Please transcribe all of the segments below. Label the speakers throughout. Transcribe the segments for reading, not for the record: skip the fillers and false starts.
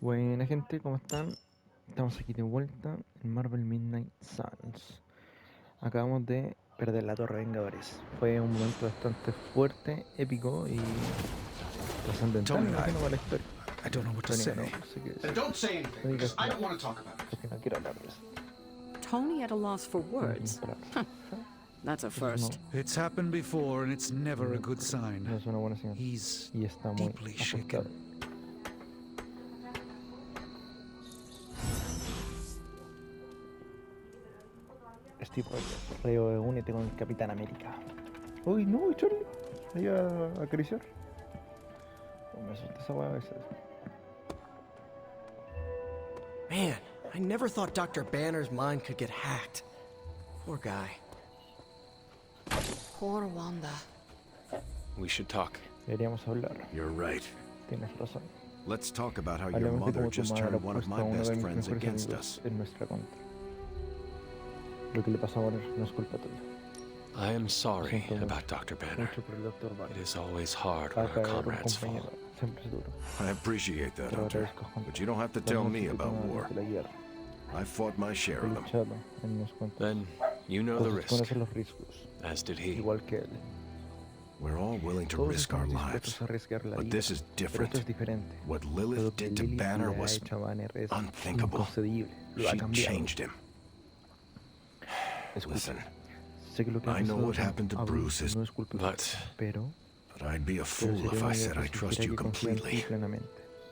Speaker 1: Buena gente, ¿cómo están? Estamos aquí de vuelta en Marvel Midnight Suns. Acabamos de perder la Torre de Vengadores. Fue un momento bastante fuerte, épico y trascendental,
Speaker 2: Tony,
Speaker 1: me imagino, para la historia.
Speaker 2: I don't know what to
Speaker 1: Tony
Speaker 2: say.
Speaker 1: ganó, no sé qué
Speaker 3: Then
Speaker 1: decir.
Speaker 3: don't say anything,
Speaker 1: No
Speaker 3: because
Speaker 1: digas
Speaker 3: I don't
Speaker 1: nada,
Speaker 3: want to talk about it.
Speaker 1: porque no quiero hablar de eso.
Speaker 4: Tony at a loss for
Speaker 1: No tengo
Speaker 4: words.
Speaker 1: palabras.
Speaker 4: That's a
Speaker 1: Eso
Speaker 4: first.
Speaker 2: It's happened before, and it's never a good
Speaker 1: no
Speaker 2: sign.
Speaker 1: es una buena señal.
Speaker 2: He's
Speaker 1: Y está muy
Speaker 2: deeply
Speaker 1: afectado.
Speaker 2: shaken.
Speaker 1: Steve Rogers, únete con el Capitán América. Uy, no, Charlie. Me iba a acariciar. Oh, me asusta esa weá a veces.
Speaker 5: Man, I never thought Dr. Banner's mind could get hacked. Poor guy.
Speaker 4: Poor Wanda.
Speaker 6: We should talk.
Speaker 1: Deberíamos hablar.
Speaker 7: You're right.
Speaker 1: Tienes razón.
Speaker 7: Let's talk about how your
Speaker 1: Hablemos de
Speaker 7: mother
Speaker 1: cómo tu
Speaker 7: just
Speaker 1: madre
Speaker 7: turned one of
Speaker 1: puesto
Speaker 7: my
Speaker 1: a uno
Speaker 7: best
Speaker 1: de mis
Speaker 7: friends
Speaker 1: mejores
Speaker 7: against
Speaker 1: amigos
Speaker 7: us.
Speaker 1: en nuestra contra. Lo que le pasó a Warner no es culpa tuya.
Speaker 6: I am sorry
Speaker 1: Siento mucho,
Speaker 6: about Dr. Banner.
Speaker 1: mucho por el Dr.
Speaker 6: It
Speaker 1: Banner.
Speaker 6: is always hard when
Speaker 1: Cada
Speaker 6: our
Speaker 1: caer un
Speaker 6: comrades
Speaker 1: compañero
Speaker 6: fall.
Speaker 1: siempre es duro.
Speaker 7: I appreciate that,
Speaker 1: Te lo
Speaker 7: Hunter.
Speaker 1: agradezco, Hunter.
Speaker 7: But you don't have to
Speaker 1: Pero
Speaker 7: tell
Speaker 1: no
Speaker 7: me
Speaker 1: sé
Speaker 7: about
Speaker 1: cómo
Speaker 7: war.
Speaker 1: de la guerra.
Speaker 7: I fought my share
Speaker 1: He
Speaker 7: of them.
Speaker 1: luchado en unos cuantos.
Speaker 6: Then you know the
Speaker 1: Entonces
Speaker 6: risk,
Speaker 1: conoce los riesgos,
Speaker 6: as did he.
Speaker 1: igual que él.
Speaker 7: We're all willing to
Speaker 1: Todos
Speaker 7: risk our
Speaker 1: estamos
Speaker 7: lives.
Speaker 1: dispuestos a arriesgar la
Speaker 7: But
Speaker 1: vida,
Speaker 7: this is
Speaker 1: pero
Speaker 7: different.
Speaker 1: esto es diferente.
Speaker 7: What
Speaker 1: Lo
Speaker 7: Lilith
Speaker 1: que
Speaker 7: did to
Speaker 1: Lilith
Speaker 7: Banner
Speaker 1: le ha
Speaker 7: was
Speaker 1: hecho a Banner es
Speaker 7: unthinkable.
Speaker 1: inconcebible. Lo ha
Speaker 7: She
Speaker 1: cambiado.
Speaker 7: changed him.
Speaker 1: Escucha,
Speaker 7: Listen,
Speaker 1: sé que lo que ha
Speaker 7: I know
Speaker 1: pasado
Speaker 7: what
Speaker 1: con
Speaker 7: happened to Bruce is-
Speaker 1: no es culpa
Speaker 6: But
Speaker 1: pero
Speaker 7: I'd be a
Speaker 1: pero
Speaker 7: fool
Speaker 1: sería
Speaker 7: if
Speaker 1: una
Speaker 7: I
Speaker 1: idea
Speaker 7: said I
Speaker 1: que
Speaker 7: trust
Speaker 1: sugiera
Speaker 7: you
Speaker 1: que confía en ti
Speaker 7: completely.
Speaker 1: plenamente.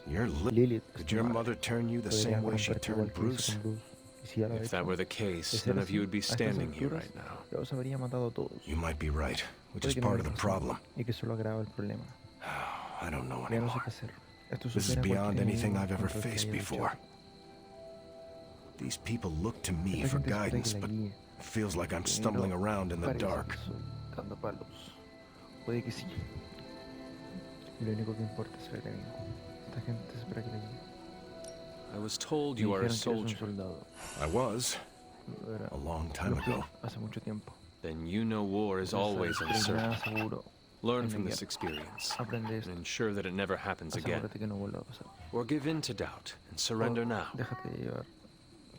Speaker 7: You're
Speaker 1: Lilith es
Speaker 7: Did
Speaker 1: tu
Speaker 7: your
Speaker 1: madre.
Speaker 7: mother turn you the
Speaker 1: Podría
Speaker 7: same way she
Speaker 1: comportarte
Speaker 7: turned
Speaker 1: igual que hizo
Speaker 7: Bruce?
Speaker 1: con Bruce. Y si ya lo ha
Speaker 6: if
Speaker 1: hecho,
Speaker 6: that were the
Speaker 1: de
Speaker 6: case,
Speaker 1: ser
Speaker 6: none of
Speaker 1: así,
Speaker 6: you would be
Speaker 1: a estas
Speaker 6: standing here
Speaker 1: alturas,
Speaker 6: right now.
Speaker 1: ya los habría matado a todos.
Speaker 7: You might be right, which
Speaker 1: Puede
Speaker 7: is
Speaker 1: que no
Speaker 7: part of
Speaker 1: haya
Speaker 7: the
Speaker 1: razón,
Speaker 7: problem.
Speaker 1: y que solo agrava el problema.
Speaker 7: I don't know
Speaker 1: Ya no sé
Speaker 7: anymore.
Speaker 1: qué hacer. Esto
Speaker 7: This is
Speaker 1: supera
Speaker 7: beyond
Speaker 1: cualquier
Speaker 7: anything
Speaker 1: enemigo
Speaker 7: I've ever
Speaker 1: contra el que
Speaker 7: faced
Speaker 1: haya
Speaker 7: before.
Speaker 1: luchado.
Speaker 7: These people look to me
Speaker 1: Esta
Speaker 7: for
Speaker 1: gente espera
Speaker 7: guidance,
Speaker 1: que la
Speaker 7: but
Speaker 1: guíe.
Speaker 7: it feels like I'm
Speaker 1: Pero
Speaker 7: stumbling around in the
Speaker 1: parece
Speaker 7: dark.
Speaker 1: que estoy dando palos. Puede que sí. Y lo único que importa es el enemigo. Esta gente espera que la guíe.
Speaker 6: I was told
Speaker 1: Me
Speaker 6: you are a
Speaker 1: dijeron que eres un
Speaker 6: soldier.
Speaker 1: soldado.
Speaker 7: I was
Speaker 1: Lo era.
Speaker 7: a long
Speaker 1: Lo
Speaker 7: time
Speaker 1: fui
Speaker 7: ago.
Speaker 1: hace mucho tiempo.
Speaker 6: Then you know war is
Speaker 1: Por eso
Speaker 6: always
Speaker 1: es
Speaker 6: uncertain.
Speaker 1: nada seguro.
Speaker 6: Learn
Speaker 1: en la
Speaker 6: from this
Speaker 1: guerra.
Speaker 6: experience
Speaker 1: Aprende
Speaker 6: and
Speaker 1: esto.
Speaker 6: ensure that it never happens again.
Speaker 1: Asegúrate que no vuelva a pasar.
Speaker 6: Or give in to doubt and surrender now.
Speaker 1: Déjate de llevar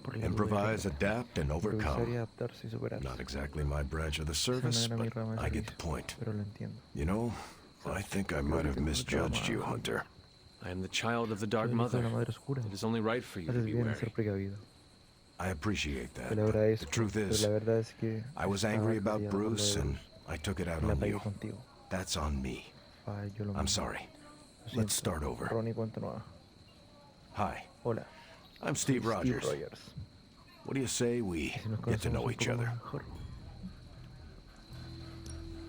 Speaker 1: por la duda y
Speaker 7: Improvise,
Speaker 1: ríndete.
Speaker 7: adapt, and
Speaker 1: Improvisar y
Speaker 7: overcome.
Speaker 1: adaptarse y superarse.
Speaker 7: Not exactly my branch of the
Speaker 1: Esa no
Speaker 7: service,
Speaker 1: era mi
Speaker 7: but
Speaker 1: rama de
Speaker 7: I get the
Speaker 1: servicio,
Speaker 7: point.
Speaker 1: pero lo entiendo.
Speaker 7: You know, I think I might have misjudged you, Hunter.
Speaker 6: I am the child of the
Speaker 1: Soy
Speaker 6: Dark
Speaker 1: el hijo de la
Speaker 6: Mother.
Speaker 1: madre oscura.
Speaker 6: It is only right for you to
Speaker 1: Haces
Speaker 6: be
Speaker 1: bien en ser
Speaker 6: wary.
Speaker 1: precavido.
Speaker 7: I appreciate that.
Speaker 1: Te lo
Speaker 7: But the
Speaker 1: agradezco,
Speaker 7: truth
Speaker 1: pero
Speaker 7: is,
Speaker 1: la verdad es que
Speaker 7: I was
Speaker 1: estaba
Speaker 7: angry about
Speaker 1: cabreado por lo de
Speaker 7: Bruce, and I took it out
Speaker 1: y la
Speaker 7: on
Speaker 1: pagué
Speaker 7: you.
Speaker 1: contigo.
Speaker 7: That's on me.
Speaker 1: Ay, yo lo
Speaker 7: I'm
Speaker 1: mismo.
Speaker 7: sorry.
Speaker 1: Lo
Speaker 7: Let's
Speaker 1: siento.
Speaker 7: start over.
Speaker 1: Ronnie cuenta nueva.
Speaker 7: Hi,
Speaker 1: Hola.
Speaker 7: I'm Steve
Speaker 1: soy
Speaker 7: Rogers.
Speaker 1: Steve Rogers.
Speaker 7: What do you say we
Speaker 1: Y si nos
Speaker 7: get to
Speaker 1: conocemos
Speaker 7: know
Speaker 1: un
Speaker 7: each
Speaker 1: poco
Speaker 7: other?
Speaker 1: mejor.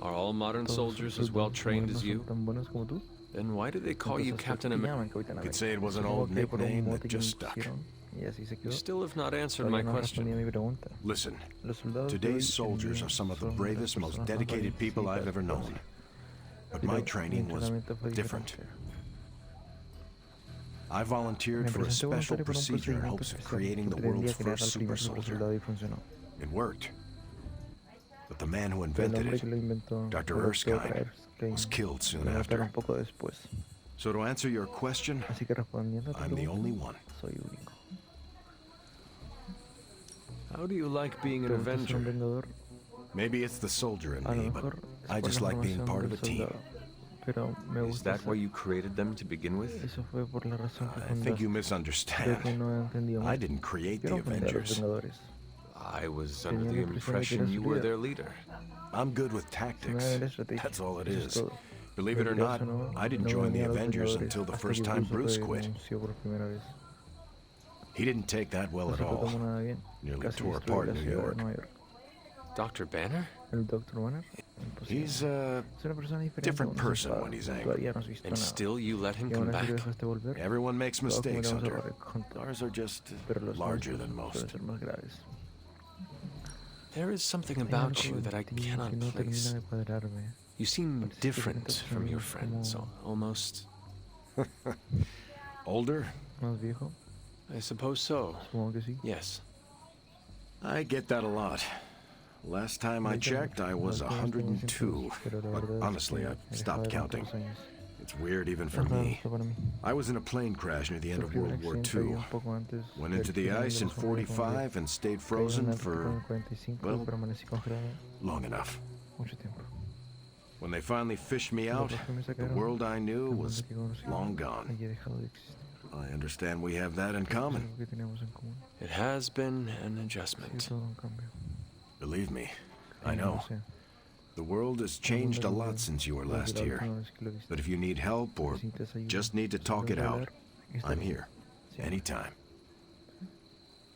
Speaker 6: Are all modern
Speaker 1: Todos
Speaker 6: soldiers
Speaker 1: los
Speaker 6: as well
Speaker 1: soldados
Speaker 6: trained
Speaker 1: modernos
Speaker 6: as
Speaker 1: son
Speaker 6: you?
Speaker 1: tan buenos como tú.
Speaker 6: Then why do they call you
Speaker 1: Entonces,
Speaker 6: Captain
Speaker 1: ¿por qué te
Speaker 6: America?
Speaker 1: llaman Capitán
Speaker 7: Could
Speaker 1: América?
Speaker 7: say it was an
Speaker 1: Supongo
Speaker 7: old
Speaker 1: que por un
Speaker 7: nickname
Speaker 1: mote
Speaker 7: that
Speaker 1: que me
Speaker 7: just stuck.
Speaker 1: pusieron, y así se
Speaker 6: You
Speaker 1: quedó.
Speaker 6: still have not answered
Speaker 1: Todavía
Speaker 6: my
Speaker 1: no has respondido
Speaker 6: question.
Speaker 1: a mi pregunta.
Speaker 7: Listen,
Speaker 1: Los soldados de
Speaker 7: today's
Speaker 1: hoy en
Speaker 7: soldiers
Speaker 1: día
Speaker 7: are some of the
Speaker 1: son las
Speaker 7: bravest, most
Speaker 1: personas más
Speaker 7: dedicated
Speaker 1: valientes
Speaker 7: people
Speaker 1: y
Speaker 7: I've ever known.
Speaker 1: talentosas.
Speaker 7: But
Speaker 1: Pero
Speaker 7: my
Speaker 1: mi
Speaker 7: training was
Speaker 1: entrenamiento fue
Speaker 7: different.
Speaker 1: diferente.
Speaker 7: I volunteered
Speaker 1: Me
Speaker 7: for a
Speaker 1: presenté
Speaker 7: special
Speaker 1: voluntario para un
Speaker 7: procedure in
Speaker 1: procedimiento
Speaker 7: hopes of
Speaker 1: especial
Speaker 7: creating
Speaker 1: que
Speaker 7: the world's
Speaker 1: pretendía crear al
Speaker 7: first
Speaker 1: primer
Speaker 7: super
Speaker 1: super
Speaker 7: soldier.
Speaker 1: soldado y funcionó.
Speaker 7: It worked. But the man who
Speaker 1: Pero el
Speaker 7: invented
Speaker 1: hombre que
Speaker 7: it
Speaker 1: lo inventó,
Speaker 7: Dr.
Speaker 1: el doctor
Speaker 7: Erskine, was killed soon
Speaker 1: lo
Speaker 7: after.
Speaker 1: mataron poco después.
Speaker 7: So to answer your question,
Speaker 1: Así que respondiendo a tu
Speaker 7: I'm the
Speaker 1: pregunta,
Speaker 7: only one.
Speaker 1: soy único.
Speaker 6: How do you like being an
Speaker 1: ¿Te gusta ser un
Speaker 6: Avenger?
Speaker 1: vengador?
Speaker 7: Maybe it's the soldier in
Speaker 1: A lo
Speaker 7: me, but
Speaker 1: mejor es
Speaker 7: I
Speaker 1: por
Speaker 7: just
Speaker 1: la
Speaker 7: like being
Speaker 1: formación
Speaker 7: part of
Speaker 1: del
Speaker 7: a team.
Speaker 1: soldado. Pero me
Speaker 6: Is
Speaker 1: gusta
Speaker 6: that why
Speaker 1: ser.
Speaker 6: you created them to begin with?
Speaker 1: Eso fue por la razón que
Speaker 7: I think
Speaker 1: fundaste.
Speaker 7: you
Speaker 1: Creo que
Speaker 7: misunderstand.
Speaker 1: no he entendido
Speaker 7: I
Speaker 1: mal.
Speaker 7: didn't create
Speaker 1: Yo
Speaker 7: the
Speaker 1: no fundé a los
Speaker 7: Avengers.
Speaker 1: Vengadores.
Speaker 6: I was
Speaker 1: Tenía
Speaker 6: under
Speaker 1: la
Speaker 6: the
Speaker 1: impresión de que
Speaker 6: impression
Speaker 1: eras
Speaker 6: you
Speaker 1: su
Speaker 6: were
Speaker 1: líder.
Speaker 6: their leader.
Speaker 7: I'm good with
Speaker 1: Se me
Speaker 7: tactics.
Speaker 1: da la estrategia.
Speaker 7: That's all it
Speaker 1: Eso es
Speaker 7: is.
Speaker 1: todo.
Speaker 7: Believe it or
Speaker 1: Pero
Speaker 7: not,
Speaker 1: eso no-
Speaker 7: I didn't
Speaker 1: no
Speaker 7: join the
Speaker 1: venía a los
Speaker 7: Avengers
Speaker 1: Vengadores
Speaker 7: until the
Speaker 1: hasta
Speaker 7: first
Speaker 1: que
Speaker 7: time Bruce
Speaker 1: Bruce
Speaker 7: quit.
Speaker 1: renunció por primera vez.
Speaker 7: He didn't take that well
Speaker 1: No
Speaker 7: at
Speaker 1: se lo tomó
Speaker 7: all.
Speaker 1: nada bien.
Speaker 7: Nearly
Speaker 1: Casi
Speaker 7: tore
Speaker 1: destruyó
Speaker 7: apart
Speaker 1: la
Speaker 7: New
Speaker 1: ciudad de
Speaker 7: York.
Speaker 1: Nueva York.
Speaker 6: Dr. Banner?
Speaker 1: El Dr. Banner. Imposible.
Speaker 7: He's a
Speaker 1: Es una persona diferente.
Speaker 7: different
Speaker 1: cuando se
Speaker 7: person
Speaker 1: enfada.
Speaker 7: when he's angry.
Speaker 1: Todavía no has visto
Speaker 6: And
Speaker 1: nada.
Speaker 6: still you let him
Speaker 1: Y aún
Speaker 6: come
Speaker 1: así lo
Speaker 6: back?
Speaker 1: dejaste volver.
Speaker 7: Everyone makes
Speaker 1: Todos
Speaker 7: mistakes,
Speaker 1: cometemos
Speaker 7: Hunter.
Speaker 1: errores, Hunter.
Speaker 7: Ours are just
Speaker 1: Pero los
Speaker 7: larger
Speaker 1: nuestros
Speaker 7: than
Speaker 1: suelen
Speaker 7: most.
Speaker 1: ser más graves.
Speaker 6: There is something
Speaker 1: Hay
Speaker 6: about
Speaker 1: algo
Speaker 6: you
Speaker 1: en
Speaker 6: that I
Speaker 1: ti que
Speaker 6: cannot
Speaker 1: no termina
Speaker 6: place.
Speaker 1: de cuadrarme.
Speaker 6: You seem
Speaker 1: Pareces
Speaker 6: different
Speaker 1: diferente
Speaker 6: from your
Speaker 1: como-
Speaker 6: friends, almost.
Speaker 7: Older?
Speaker 1: ¿Más viejo?
Speaker 6: I suppose so.
Speaker 1: Supongo que sí.
Speaker 6: Yes.
Speaker 7: I get that a lot. Last time I checked, I was 102. But honestly, I've stopped counting. It's weird even for
Speaker 1: Es raro
Speaker 7: me.
Speaker 1: esto para mí.
Speaker 7: I was in a plane crash near the end of
Speaker 1: Sufrí un
Speaker 7: World War
Speaker 1: accidente ahí
Speaker 7: II.
Speaker 1: un poco antes
Speaker 7: Went
Speaker 1: del
Speaker 7: into the
Speaker 1: final de
Speaker 7: ice
Speaker 1: la
Speaker 7: in
Speaker 1: Segunda Guerra Mundial.
Speaker 7: 45 and stayed
Speaker 1: Caí en
Speaker 7: frozen
Speaker 1: el Ártico en
Speaker 7: for
Speaker 1: el 45 y
Speaker 7: well,
Speaker 1: permanecí congelado
Speaker 7: long enough.
Speaker 1: mucho tiempo.
Speaker 7: When they finally fished me out,
Speaker 1: Cuando por fin me
Speaker 7: the
Speaker 1: sacaron,
Speaker 7: world I knew
Speaker 1: el mundo
Speaker 7: was
Speaker 1: que conocí
Speaker 7: long gone.
Speaker 1: había dejado de existir.
Speaker 7: I understand we have that in
Speaker 1: Es
Speaker 7: common.
Speaker 1: algo que teníamos en común.
Speaker 6: It has been an
Speaker 1: Ha
Speaker 6: adjustment.
Speaker 1: sido todo un cambio.
Speaker 7: Believe me, I
Speaker 1: Créeme,
Speaker 7: know.
Speaker 1: lo sé.
Speaker 7: The world has changed a lot since you were
Speaker 1: Desde
Speaker 7: last
Speaker 1: la
Speaker 7: here.
Speaker 1: última vez que lo viste.
Speaker 7: But if you need help or
Speaker 1: Si necesitas ayuda,
Speaker 7: just need to talk it
Speaker 1: simplemente
Speaker 7: out,
Speaker 1: hablar,
Speaker 7: I'm
Speaker 1: estaré.
Speaker 7: here.
Speaker 1: Siempre.
Speaker 7: Anytime.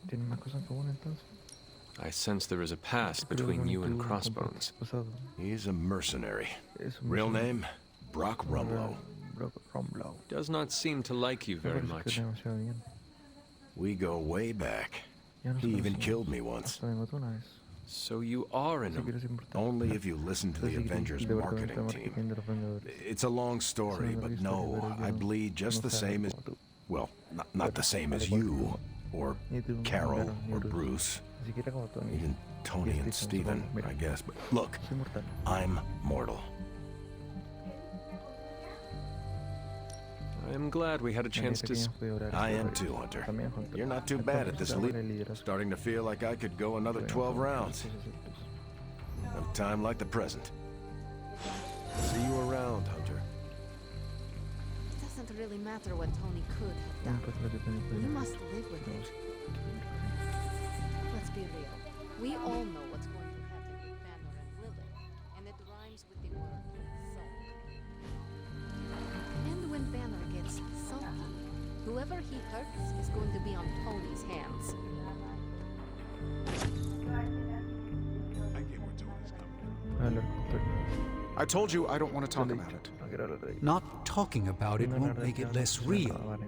Speaker 1: ¿Tienen más cosas en común entonces?
Speaker 6: I sense there is a past
Speaker 1: Creo que
Speaker 6: between you and
Speaker 1: tú
Speaker 6: Crossbones.
Speaker 1: compartes pasado.
Speaker 7: He's a mercenary.
Speaker 1: Es un
Speaker 7: Real
Speaker 1: mercenario.
Speaker 7: name? Brock Rumlow.
Speaker 1: Brock Rumlow.
Speaker 6: Does not seem to like you
Speaker 1: Me
Speaker 6: very
Speaker 1: parece que
Speaker 6: much.
Speaker 1: demasiado bien.
Speaker 7: We go way back.
Speaker 1: Ya nos
Speaker 7: He even
Speaker 1: conocimos.
Speaker 7: killed me once.
Speaker 1: Hasta me mató una vez.
Speaker 6: So you are in
Speaker 1: Así que
Speaker 6: him.
Speaker 1: eres importante.
Speaker 7: Only if you listen to the
Speaker 1: Así que
Speaker 7: Avengers
Speaker 1: el departamento de
Speaker 7: marketing team.
Speaker 1: marketing de los Vengadores.
Speaker 7: It's a long story,
Speaker 1: Es una
Speaker 7: but
Speaker 1: larga
Speaker 7: no,
Speaker 1: historia, pero
Speaker 7: I
Speaker 1: yo
Speaker 7: bleed just
Speaker 1: no
Speaker 7: the
Speaker 1: sé
Speaker 7: same as,
Speaker 1: como tú.
Speaker 7: well, not the same as you, or
Speaker 1: Ni tú, ni
Speaker 7: Carol,
Speaker 1: Vero, ni
Speaker 7: or
Speaker 1: Bruce.
Speaker 7: Bruce,
Speaker 1: Ni siquiera como Tony.
Speaker 7: even Tony and Steven, I guess. But look,
Speaker 1: Soy mortal.
Speaker 7: I'm mortal.
Speaker 6: I am glad we had a
Speaker 1: Desde
Speaker 6: chance to.
Speaker 1: pequeños pude orar
Speaker 7: I
Speaker 1: hacia
Speaker 7: am
Speaker 1: Dios.
Speaker 7: too, Hunter.
Speaker 1: También, Hunter.
Speaker 7: You're not too
Speaker 1: Me
Speaker 7: bad at this
Speaker 1: capacitaba
Speaker 7: leap.
Speaker 1: en el liderazgo.
Speaker 7: Starting to feel like I could go another 12 rounds. No time like the present. See you around, Hunter.
Speaker 3: It doesn't really matter what Tony could have
Speaker 1: No
Speaker 3: done.
Speaker 1: importa lo que Tony
Speaker 3: We
Speaker 1: pudiera
Speaker 3: must
Speaker 1: hacer.
Speaker 3: live with
Speaker 1: Tenemos
Speaker 3: it.
Speaker 1: que
Speaker 3: Let's be real. We all know what's going to happen with Banner and Lily, and it rhymes with the word sulk. And when Banner gets sulky, whoever he hurts is going to be on Tony's hands.
Speaker 1: hablar con Tony.
Speaker 2: I told you I don't want to talk
Speaker 1: Yo le he
Speaker 2: about
Speaker 1: dicho,
Speaker 2: it.
Speaker 1: no quiero hablar de ello.
Speaker 8: Not talking about it
Speaker 1: No
Speaker 8: won't
Speaker 1: hablar
Speaker 8: make
Speaker 1: de
Speaker 8: it
Speaker 1: ello,
Speaker 8: less
Speaker 1: no
Speaker 8: real.
Speaker 1: va a valer.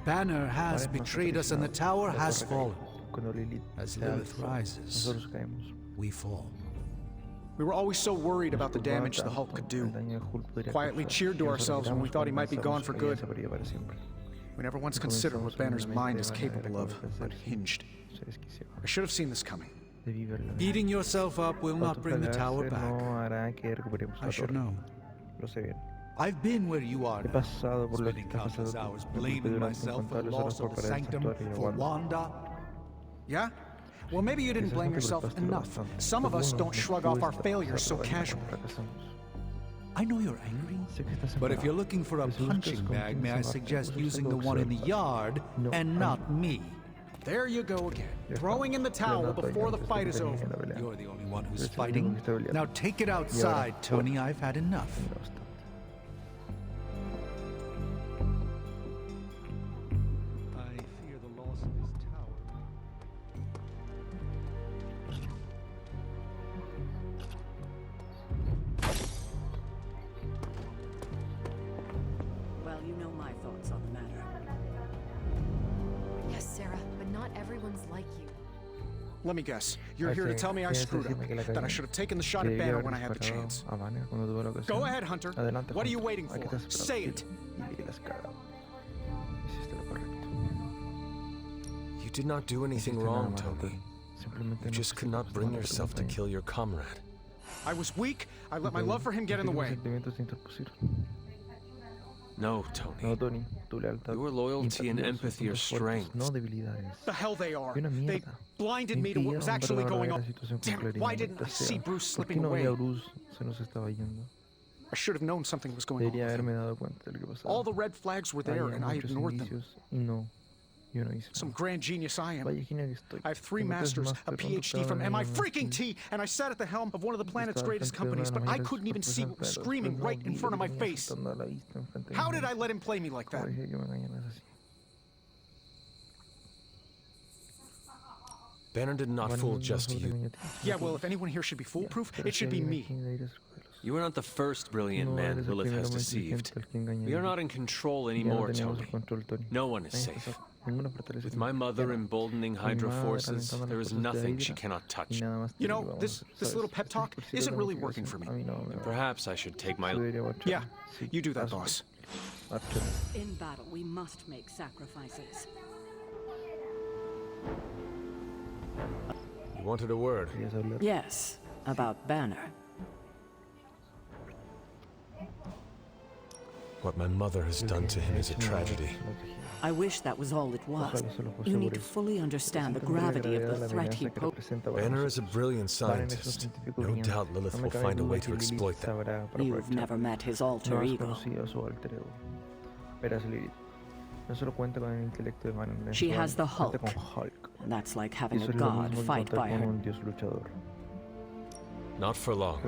Speaker 8: Banner has
Speaker 1: Ahora nos
Speaker 8: betrayed us and the
Speaker 1: traicionado.
Speaker 8: tower
Speaker 1: La
Speaker 8: has
Speaker 1: torre
Speaker 8: fallen.
Speaker 1: cayó. Cuando Lilith
Speaker 8: As
Speaker 1: se
Speaker 8: Lilith
Speaker 1: alza,
Speaker 8: rises,
Speaker 1: nosotros caemos.
Speaker 8: we fall.
Speaker 2: We were always so worried about the
Speaker 1: Nos preocupaba
Speaker 2: damage the
Speaker 1: tanto
Speaker 2: Hulk could
Speaker 1: el
Speaker 2: do.
Speaker 1: daño que Hulk podría
Speaker 2: Quietly
Speaker 1: causar,
Speaker 2: cheered to
Speaker 1: que nos
Speaker 2: ourselves when we
Speaker 1: alegramos
Speaker 2: thought he
Speaker 1: cuando
Speaker 2: might be gone for
Speaker 1: pensamos que
Speaker 2: good.
Speaker 1: ella se perdería para siempre.
Speaker 2: We never once
Speaker 1: Y
Speaker 2: considered
Speaker 1: comenzamos
Speaker 2: what Banner's
Speaker 1: en la
Speaker 2: mind
Speaker 1: mente
Speaker 2: is
Speaker 1: de Banner
Speaker 2: capable of,
Speaker 1: era capaz de
Speaker 2: but
Speaker 1: ser
Speaker 2: hinged.
Speaker 1: se desquiciaba.
Speaker 2: I should have seen this coming.
Speaker 1: Debí verlo.
Speaker 8: Beating yourself up will not bring the tower back.
Speaker 1: No hará que recuperemos
Speaker 8: I
Speaker 1: la
Speaker 8: should
Speaker 1: torre.
Speaker 8: know.
Speaker 1: Lo sé bien.
Speaker 8: I've been where you are
Speaker 1: He
Speaker 8: now,
Speaker 1: pasado por lo que
Speaker 8: spending
Speaker 1: está
Speaker 8: countless
Speaker 1: pasando.
Speaker 8: hours
Speaker 1: Me culpé
Speaker 8: blaming
Speaker 1: durante
Speaker 8: myself for the
Speaker 1: incontables horas
Speaker 8: loss
Speaker 1: por
Speaker 8: of the
Speaker 1: perder el
Speaker 8: sanctum
Speaker 1: santuario y
Speaker 8: for
Speaker 1: Wanda.
Speaker 8: Wanda.
Speaker 2: Yeah? Well, maybe you didn't
Speaker 1: Quizás
Speaker 2: blame
Speaker 1: no te
Speaker 2: yourself
Speaker 1: culpaste lo
Speaker 2: enough.
Speaker 1: bastante.
Speaker 2: Some of us
Speaker 1: Algunos
Speaker 2: don't
Speaker 1: nos
Speaker 2: shrug off our
Speaker 1: cuesta
Speaker 2: failures so
Speaker 1: hacerlo daño
Speaker 2: casually.
Speaker 1: cuando fracasamos.
Speaker 8: I know you're angry,
Speaker 1: Sé que estás
Speaker 8: but if you're
Speaker 1: enfadado.
Speaker 8: looking for a
Speaker 1: Pero si buscas
Speaker 8: punching
Speaker 1: con
Speaker 8: bag,
Speaker 1: quién
Speaker 8: may I
Speaker 1: salvarte,
Speaker 8: suggest
Speaker 1: usa
Speaker 8: using
Speaker 1: el
Speaker 8: the one in the
Speaker 1: boxeo.
Speaker 8: yard
Speaker 1: No,
Speaker 8: and not me?
Speaker 2: There you go again.
Speaker 1: Ya
Speaker 2: Throwing in the
Speaker 1: está.
Speaker 2: towel
Speaker 1: Ya no estoy
Speaker 2: before the
Speaker 1: antes de
Speaker 2: fight
Speaker 1: que
Speaker 2: is
Speaker 1: termine
Speaker 2: over.
Speaker 1: la pelea.
Speaker 8: You're the only one who's
Speaker 1: Eres el único
Speaker 8: fighting.
Speaker 1: que está peleando.
Speaker 8: Now take it outside, Tony. I've had enough.
Speaker 1: Tenga bastante.
Speaker 8: I fear the loss of this tower.
Speaker 4: Well, you know my thoughts on the matter.
Speaker 3: Yes, Sarah, but not everyone's like you.
Speaker 2: Let me guess. You're here to tell me I screwed up. That I should have taken the shot at Banner when I had the chance.
Speaker 1: A Banner cuando tuve la ocasión.
Speaker 2: Go ahead, Hunter.
Speaker 1: Adelante,
Speaker 2: What are you
Speaker 1: Hunter.
Speaker 2: waiting
Speaker 1: ¿A qué
Speaker 2: for?
Speaker 1: estás esperando?
Speaker 2: Say it.
Speaker 1: Y le has cagado. Hiciste lo correcto.
Speaker 6: You did not do
Speaker 1: No
Speaker 6: anything
Speaker 1: hiciste nada
Speaker 6: wrong,
Speaker 1: malo,
Speaker 6: Tony.
Speaker 1: Simplemente
Speaker 6: You
Speaker 1: no
Speaker 6: just
Speaker 1: hiciste
Speaker 6: could not
Speaker 1: cosas
Speaker 6: bring
Speaker 1: malas por
Speaker 6: yourself
Speaker 1: tu
Speaker 6: to
Speaker 1: compañero.
Speaker 6: kill your comrade.
Speaker 2: I was weak. I let my love for him get in the
Speaker 1: Tus
Speaker 2: way.
Speaker 1: sentimientos se interpusieron.
Speaker 6: No,
Speaker 1: No,
Speaker 6: Tony.
Speaker 1: Tony, tu lealtad
Speaker 6: Your
Speaker 1: y
Speaker 6: loyalty and
Speaker 1: empatía son
Speaker 6: empathy are
Speaker 1: puntos fuertes,
Speaker 6: strengths.
Speaker 1: no debilidades.
Speaker 2: The hell they are.
Speaker 1: Y una
Speaker 2: They
Speaker 1: mierda.
Speaker 2: blinded
Speaker 1: Me
Speaker 2: me to what was
Speaker 1: impidieron ver
Speaker 2: actually
Speaker 1: la
Speaker 2: going
Speaker 1: verdadera
Speaker 2: on.
Speaker 1: situación con
Speaker 2: Damn it,
Speaker 1: claridad,
Speaker 2: why didn't I
Speaker 1: maldita
Speaker 2: see
Speaker 1: sea.
Speaker 2: Bruce
Speaker 1: ¿Por qué
Speaker 2: slipping
Speaker 1: no veía a
Speaker 2: away?
Speaker 1: Bruce? Se nos estaba yendo.
Speaker 2: I should have known something was going on.
Speaker 1: Debería
Speaker 2: with him.
Speaker 1: haberme dado cuenta de lo que pasaba.
Speaker 2: All the red flags were there,
Speaker 1: Había
Speaker 2: and I
Speaker 1: muchos
Speaker 2: ignored them.
Speaker 1: indicios y no, yo no hice
Speaker 2: Some
Speaker 1: nada.
Speaker 2: grand genius I am.
Speaker 1: Vaya genio que estoy.
Speaker 2: I have 3
Speaker 1: Tengo tres
Speaker 2: masters, a
Speaker 1: máster, un
Speaker 2: PhD
Speaker 1: doctorado
Speaker 2: from
Speaker 1: en
Speaker 2: MI
Speaker 1: MIT.
Speaker 2: freaking T, and I sat at the helm of one of the planet's
Speaker 1: Estaba al
Speaker 2: greatest
Speaker 1: frente de una
Speaker 2: companies,
Speaker 1: de
Speaker 2: but
Speaker 1: las
Speaker 2: I
Speaker 1: mayores
Speaker 2: couldn't even see what was
Speaker 1: corporaciones, pero
Speaker 2: screaming
Speaker 1: no
Speaker 2: right in
Speaker 1: vi
Speaker 2: front of
Speaker 1: lo
Speaker 2: my
Speaker 1: que tenía
Speaker 2: face.
Speaker 1: saltando a la vista enfrente de
Speaker 2: How
Speaker 1: mí.
Speaker 2: did I let him play me like
Speaker 1: Como
Speaker 2: that?
Speaker 1: dije que me engañaras así.
Speaker 6: Banner did not
Speaker 1: Banner
Speaker 6: fool
Speaker 1: no
Speaker 6: just
Speaker 1: solo te
Speaker 6: you.
Speaker 1: engañó a ti,
Speaker 2: Yeah,
Speaker 1: sino
Speaker 2: well,
Speaker 1: tú.
Speaker 2: if anyone here should be foolproof,
Speaker 1: Pero
Speaker 2: it should
Speaker 1: si
Speaker 2: be
Speaker 1: alguien
Speaker 2: me.
Speaker 1: aquí debería ser celoso.
Speaker 6: You are not the first brilliant
Speaker 1: No
Speaker 6: man
Speaker 1: eres el
Speaker 6: Lilith has
Speaker 1: primero más
Speaker 6: deceived.
Speaker 1: inteligente al que engañé.
Speaker 6: We are not in control
Speaker 1: Ya no
Speaker 6: anymore,
Speaker 1: tenemos
Speaker 6: Tony.
Speaker 1: el control, Tony.
Speaker 6: No one is
Speaker 1: Nadie está
Speaker 6: safe.
Speaker 1: salvo. Ninguna fortaleza
Speaker 6: With
Speaker 1: es
Speaker 6: my
Speaker 1: segura.
Speaker 6: mother emboldening
Speaker 1: Con mi
Speaker 6: Hydra
Speaker 1: madre
Speaker 6: forces,
Speaker 1: alentando
Speaker 6: there
Speaker 1: las
Speaker 6: is
Speaker 1: fuerzas de
Speaker 6: nothing she
Speaker 1: Hydra,
Speaker 6: cannot
Speaker 1: y
Speaker 6: touch.
Speaker 1: nada más
Speaker 2: You
Speaker 1: te
Speaker 2: know,
Speaker 1: digo,
Speaker 2: this
Speaker 1: ¿sabes?
Speaker 2: little pep talk
Speaker 1: 100%
Speaker 2: isn't
Speaker 1: de
Speaker 2: really
Speaker 1: lo que
Speaker 2: working
Speaker 1: haces,
Speaker 2: for me.
Speaker 1: a mí no me va.
Speaker 6: Perhaps I should take my...
Speaker 1: Yo debería guachar.
Speaker 2: Yeah,
Speaker 1: Sí,
Speaker 2: you do that,
Speaker 1: hazlo.
Speaker 2: boss.
Speaker 1: Hazlo.
Speaker 4: In battle, we must make sacrifices.
Speaker 6: You wanted a word.
Speaker 1: ¿Querías hablar?
Speaker 4: Yes, about Banner.
Speaker 7: What my mother has done to him is a tragedy.
Speaker 4: I wish that was all it was. You need to fully understand the gravity of the threat he posed.
Speaker 7: Banner is a brilliant scientist. No doubt Lilith will find a way to exploit that.
Speaker 4: You've never met his alter ego. She has the Hulk, and that's like having a god fight by her.
Speaker 7: Not for long.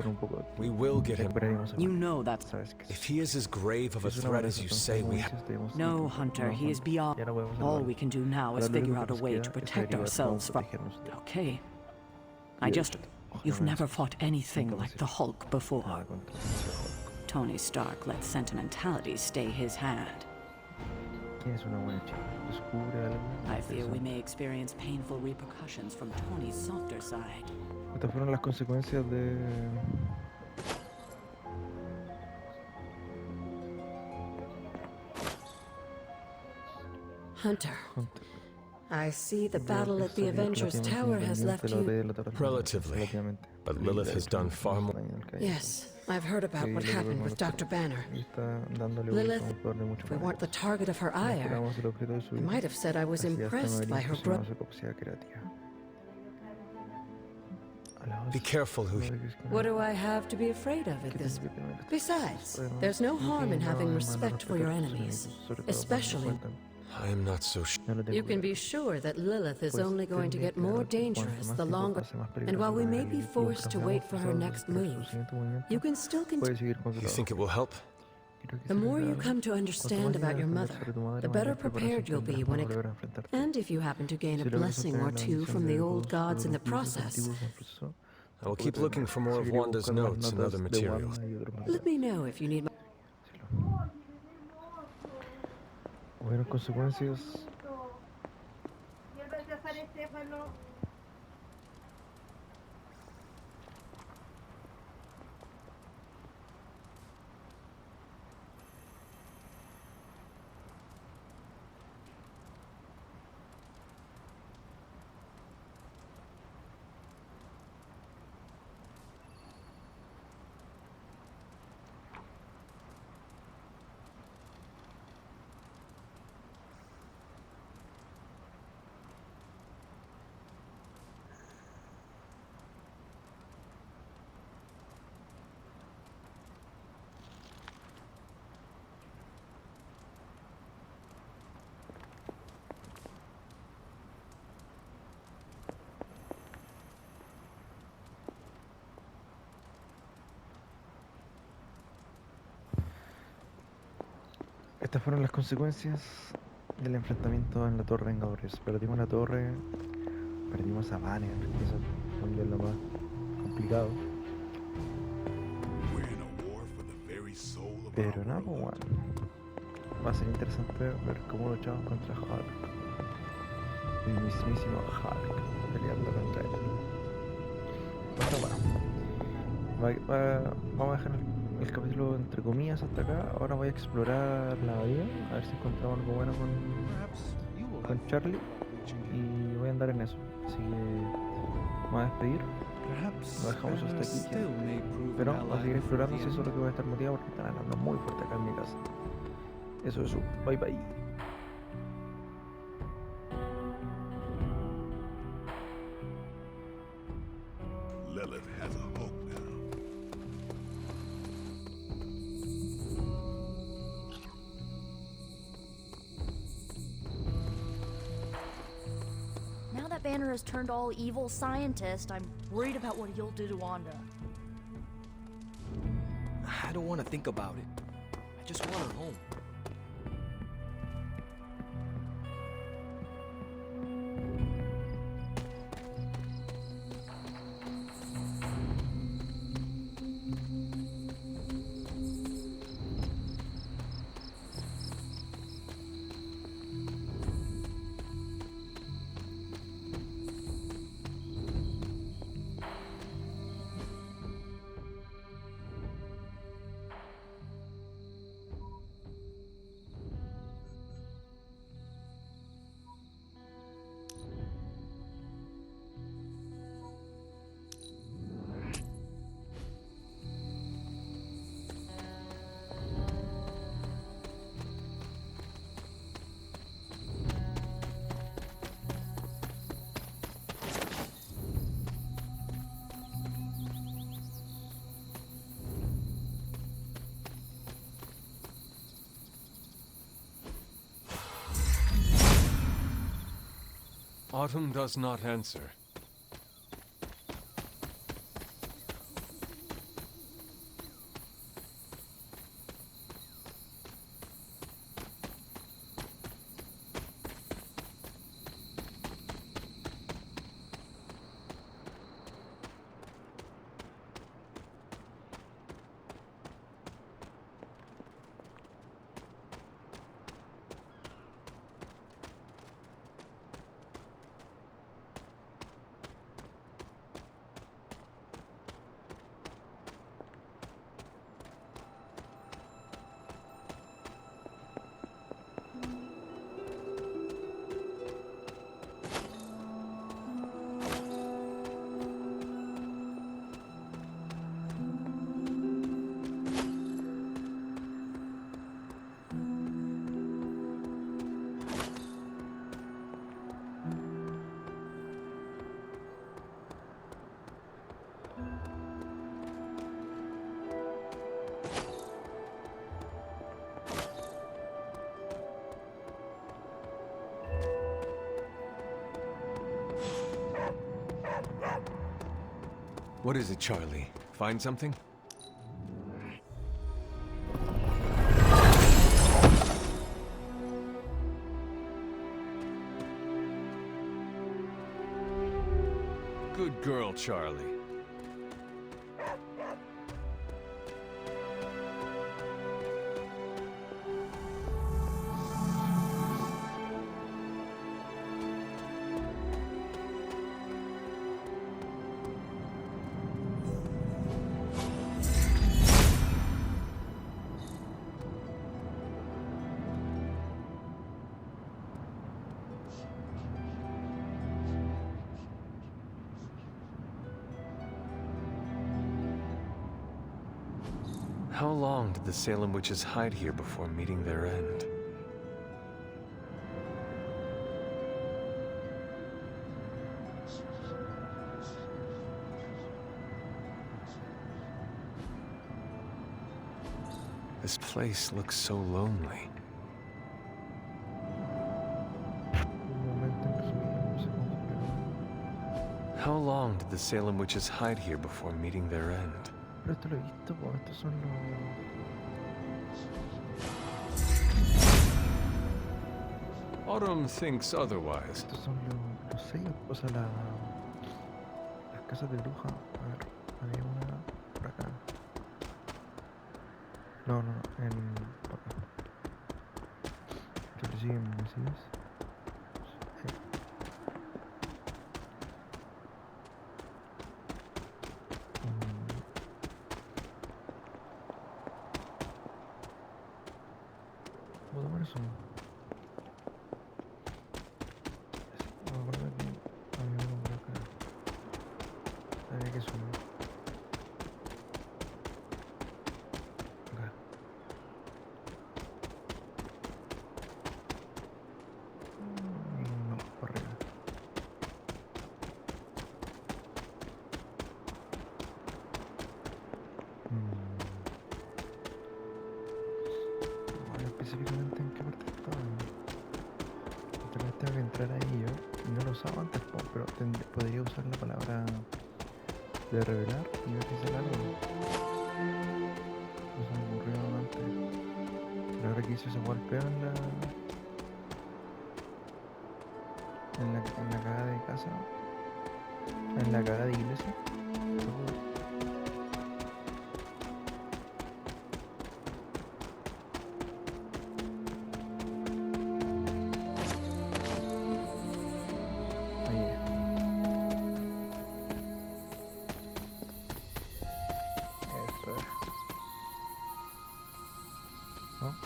Speaker 7: We will get him.
Speaker 4: You know that's...
Speaker 7: If he is as grave of a threat as you say, we have...
Speaker 4: No, Hunter, he is beyond... All we can do now is figure out a way to protect ourselves from... Okay. You've never fought anything like the Hulk before. Tony Stark let sentimentality stay his hand. I fear we may experience painful repercussions from Tony's softer side.
Speaker 1: Estas fueron las consecuencias de...
Speaker 9: Hunter, I see the battle at the Avengers Tower has left you...
Speaker 7: Relatively. But Lilith has done far more.
Speaker 9: Yes, I've heard about what happened with Dr. Banner. Lilith, if we weren't the target of her ire, I might have said I was impressed by her growth.
Speaker 7: Be careful who...
Speaker 9: What do I have to be afraid of at this... Besides, there's no harm in having respect for your enemies, especially...
Speaker 7: I am not so sure.
Speaker 9: You can be sure that Lilith is only going to get more dangerous the longer... And while we may be forced to wait for her next move, you can still continue...
Speaker 7: You think it will help?
Speaker 9: The more you come to understand about your mother, the better prepared you'll be when it... And if you happen to gain a blessing or two from the old gods in the process,
Speaker 7: I will keep looking for more of Wanda's notes and other materials.
Speaker 9: let me know if you need...
Speaker 1: Hubieron consecuencias. Estas fueron las consecuencias del enfrentamiento en la Torre Vengadores. Perdimos la torre, perdimos a Banner, que eso es lo más complicado. Pero nada, pues bueno, va a ser interesante ver cómo luchamos contra Hulk. El mismísimo Hulk peleando contra él. Bueno, vamos a dejar el capítulo entre comillas hasta acá. Ahora voy a explorar la bahía, a ver si encontramos algo bueno con Charlie, y voy a andar en eso. Así que vamos a despedir, lo dejamos hasta aquí ya. Pero vamos a seguir explorando, si eso es lo que voy a estar motivado, porque están hablando muy fuerte acá en mi casa. Eso, bye bye.
Speaker 10: Lilith has a hope now.
Speaker 11: Now that Banner has turned all evil scientist, I'm worried about what he'll do to Wanda.
Speaker 5: I don't want to think about it. I just want her home.
Speaker 6: Autumn does not answer. What is it, Charlie? Find something? Good girl, Charlie. How long did the Salem witches hide here before meeting their end? This place looks so lonely. How long did the Salem witches hide here before meeting their end?
Speaker 1: Pero esto lo he visto, pues estos son los...
Speaker 6: Autumn thinks otherwise.
Speaker 1: Estos son los sellos, o sea, las casas de bruja. A ver, había una por acá. No, por acá. Que persiguen, ¿me sigues? ¿Puedo tomar eso? Me acuerdo que había uno por acá. Había que subir. Acá. No, por arriba. Específicamente en qué parte estaba. Tal vez tengo que entrar ahí yo. No lo usaba antes, pero podría usar la palabra de revelar y ver si sale algo. No se me ocurrió antes. Pero ahora que hice ese golpeo en la cagada de casa, en la cagada de iglesia.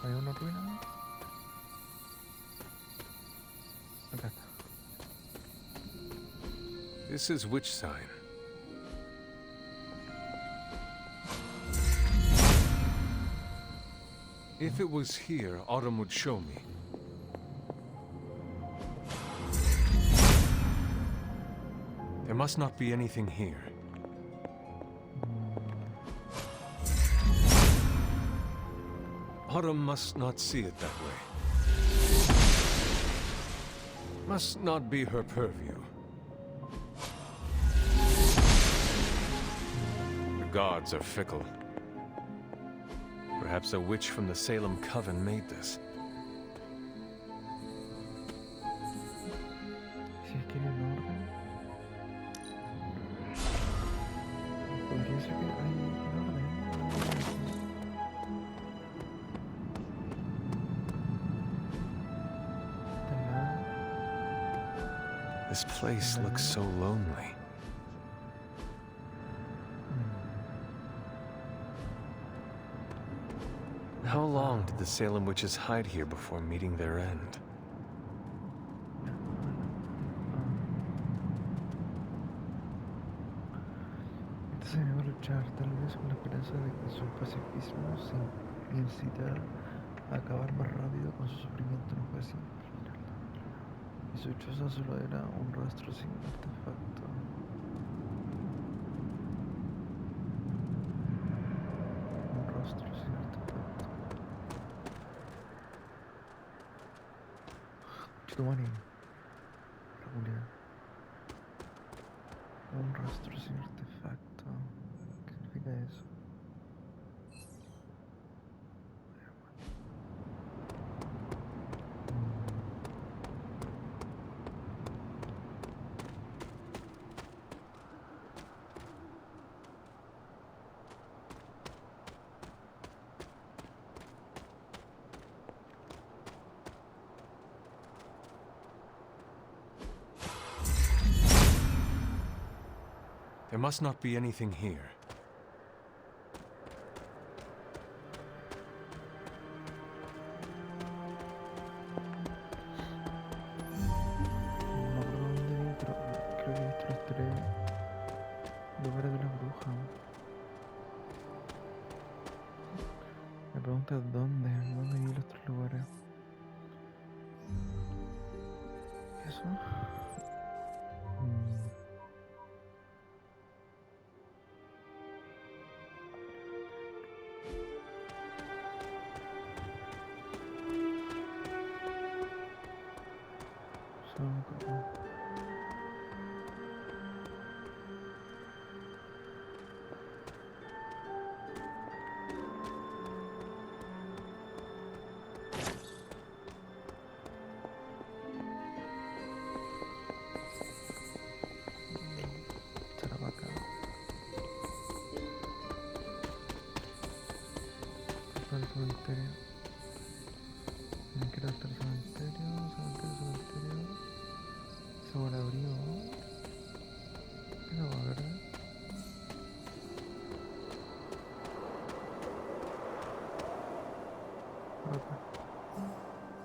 Speaker 1: ¿Hay una ruina? Acá está.
Speaker 6: This is which sign? If it was here, Autumn would show me. There must not be anything here. Autumn must not see it that way. must not be her purview. The gods are fickle. Perhaps a witch from the Salem Coven made this.
Speaker 1: Si es que en un orden. Podría ser que hay un orden.
Speaker 6: This place looks so lonely. How long did the Salem witches hide here before meeting their end?
Speaker 1: Se me va a luchar, tal vez con la esperanza de que su pacifismo sin incitar a acabar más rápido con su sufrimiento no fue así. Y su choza solo era un rastro sin artefacto. Un rastro sin artefacto. Chitumani. Regular. Un rastro sin artefacto. ¿Qué significa eso?
Speaker 6: There must not be anything here.
Speaker 1: No recuerdo dónde vi, pero creo que he visto los tres lugares de la bruja. Me pregunta dónde vi los tres lugares. ¿Eso? El cementerio. Me quiero hasta el cementerio. Sobre abrigo. Eso va, ¿verdad?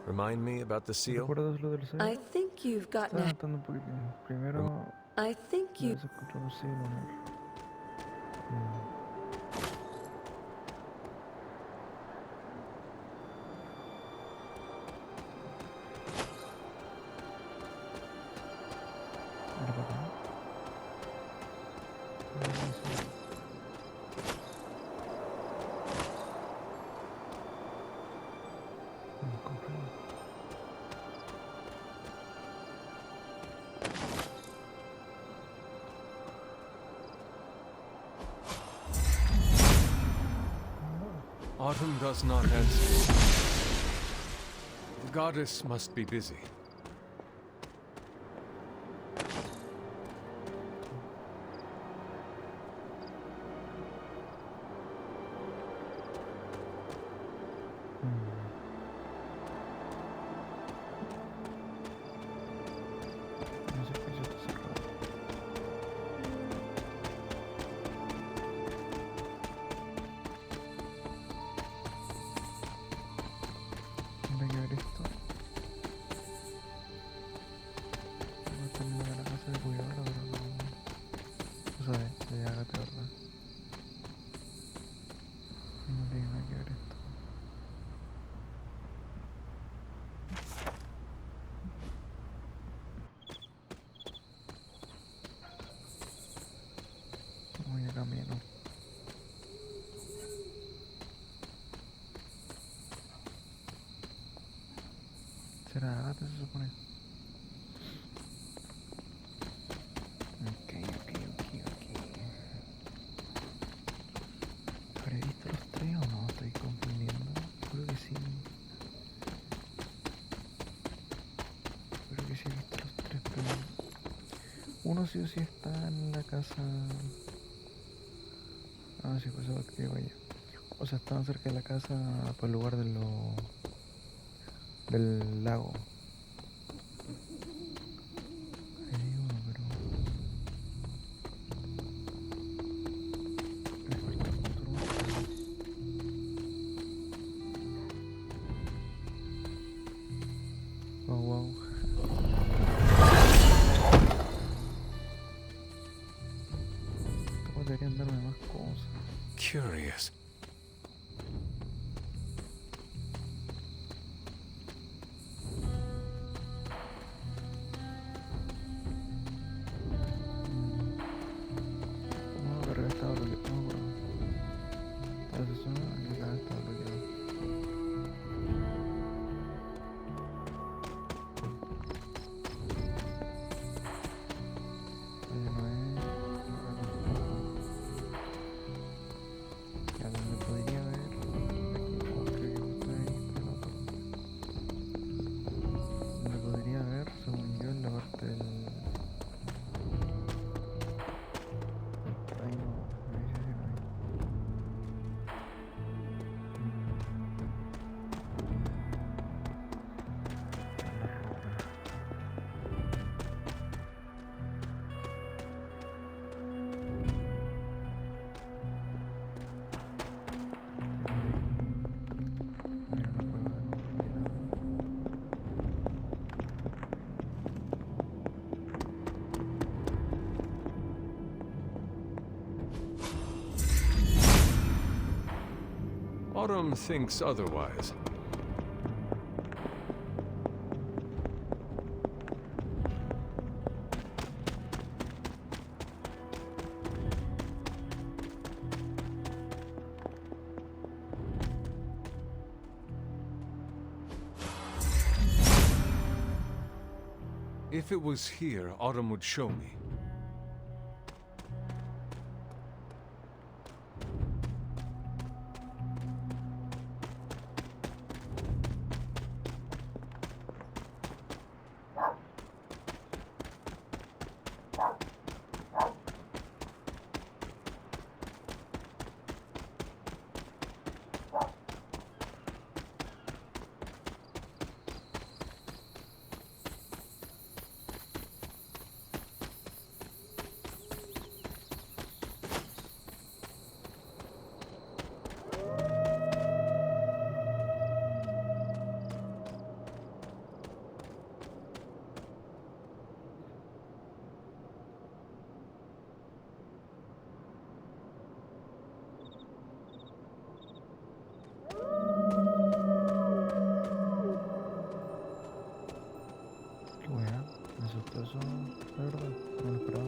Speaker 6: Remind me about the seal?
Speaker 1: ¿Recuerdas lo del sello?
Speaker 9: I think you've gotten
Speaker 1: Estaba notando un poquitín. Primero,
Speaker 9: I think you
Speaker 1: se escuchó un sí lunar.
Speaker 6: Autumn does not answer. The goddess must be busy. ¿Será Ágata, se supone?
Speaker 1: Ok. ¿Habré visto los tres o no? Estoy confundiendo. Creo que sí. Creo que sí he visto los tres, pero uno sí o sí está en la casa. Ah, sí, pues eso es lo que digo yo. O sea, estaban cerca de la casa por el lugar del lago. Ahí hay uno, pero me falta otro. Wow. Todos deberían darme más cosas.
Speaker 6: Curious.
Speaker 1: No, pero arriba estaba bloqueado. No, bro. Estaba esa zona y acá estaba bloqueado. Ahí no es. Y acá tampoco. Ya donde podría ver. Aquí, oh, creo que justo ahí está el otro. Donde podría ver, según yo, en la parte del. Ahí no, ahí sí no hay. La ropa. Mira, no puedo ver nada.
Speaker 6: Autumn thinks otherwise. If it was here, Autumn would show me.
Speaker 1: Qué buena, me asustó eso, la verdad, no lo esperaba.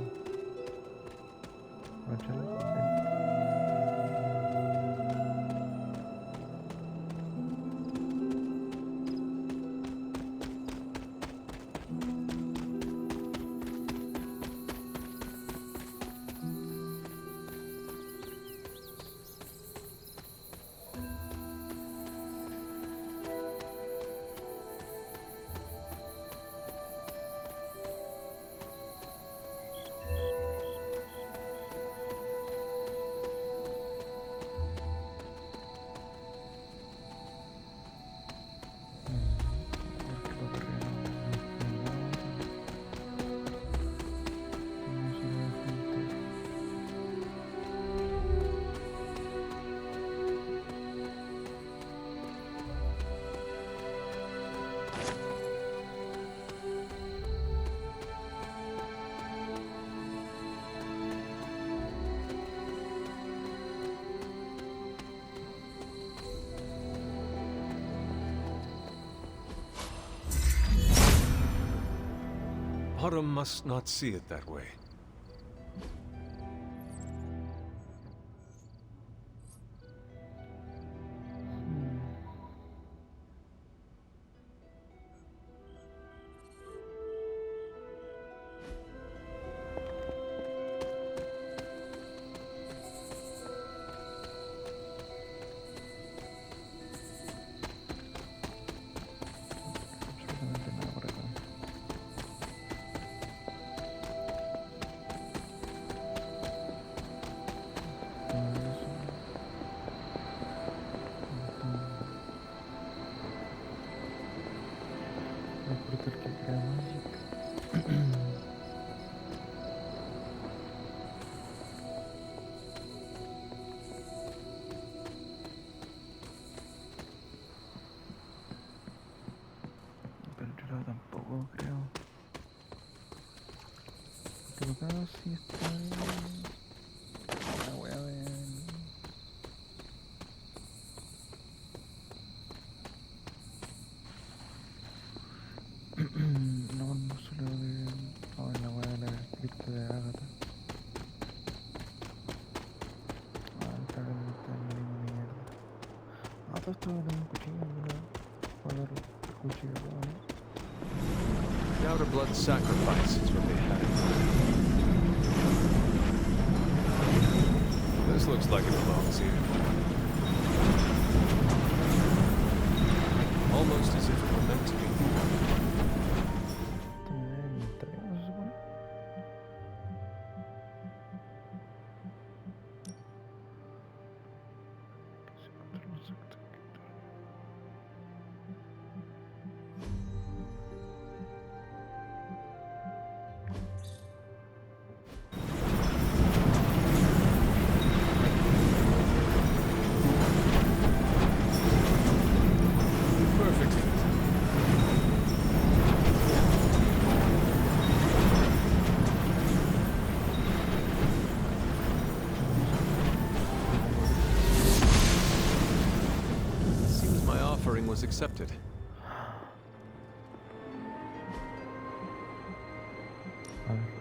Speaker 1: Voy a echarlo.
Speaker 6: Autumn must not see it that way.
Speaker 1: Pero otro lado tampoco creo. Pero acá sí está la wea de... No, no solo de... Oh, la wea de la cripta de Ágata. Ah, está en la misma mierda. Ah, todo esto lo tengo un cuchillo, ¿verdad? Para dar el cuchillo, ¿no?
Speaker 6: Without a blood sacrifice is what they had in mind. This looks like it belongs here. Almost as if it were meant to be. Was accepted.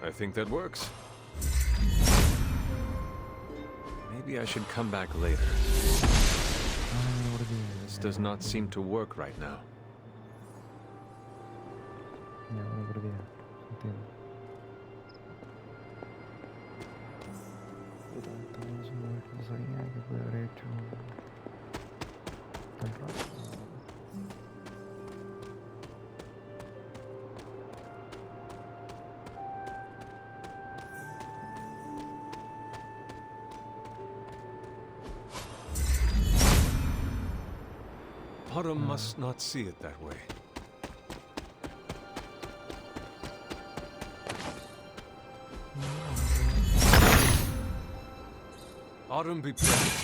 Speaker 6: I think that works. Maybe I should come back later. This does not seem to work right now. Autumn must not see it that way. Autumn be present.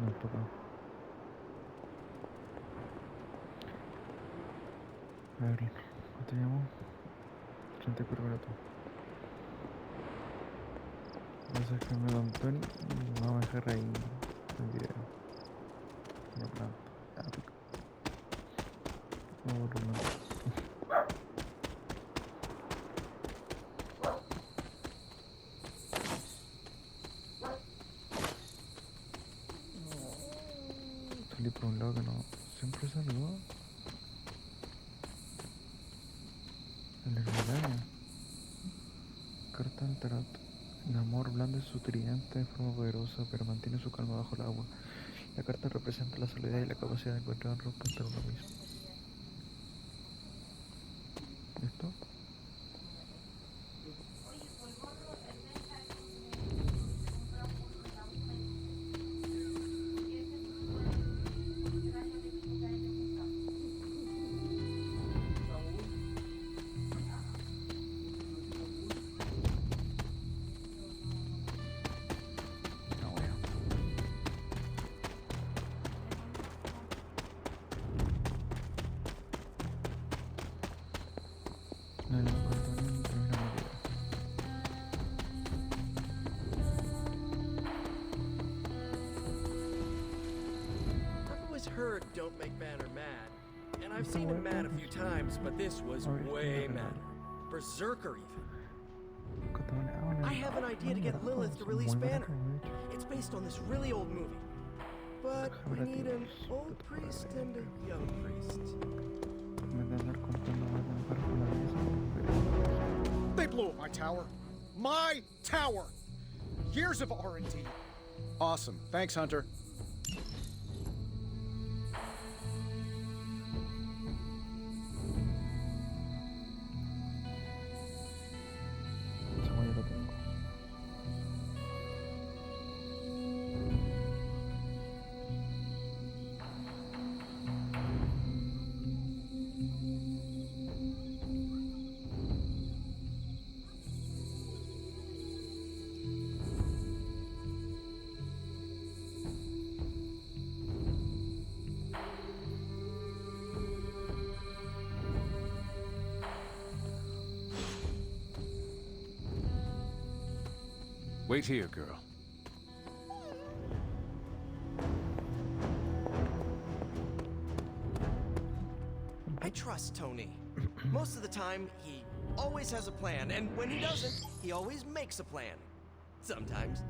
Speaker 1: No, toca. A ver, ¿cuánto llevamos? 34 minutos. Voy a sacarme Don Tony y vamos a dejar ahí el video. Una planta. Ah, pico. Vamos a volver. Salí por un lado que no siempre saludó. El ermitaño. Carta del tarot. El amor blande su tridente de forma poderosa, pero mantiene su calma bajo el agua. La carta representa la soledad y la capacidad de encontrar respuesta en uno mismo. ¿Listo?
Speaker 5: I've seen him mad a few times, but this was way madder. Berserker, even. I have an idea to get Lilith to release Banner. It's based on this really old movie. But we need an old priest and a young priest.
Speaker 2: They blew up my tower. My tower! Years of R&D. Awesome. Thanks, Hunter.
Speaker 7: Wait here, girl.
Speaker 5: I trust Tony. Most of the time, he always has a plan, and when he doesn't, he always makes a plan. Sometimes.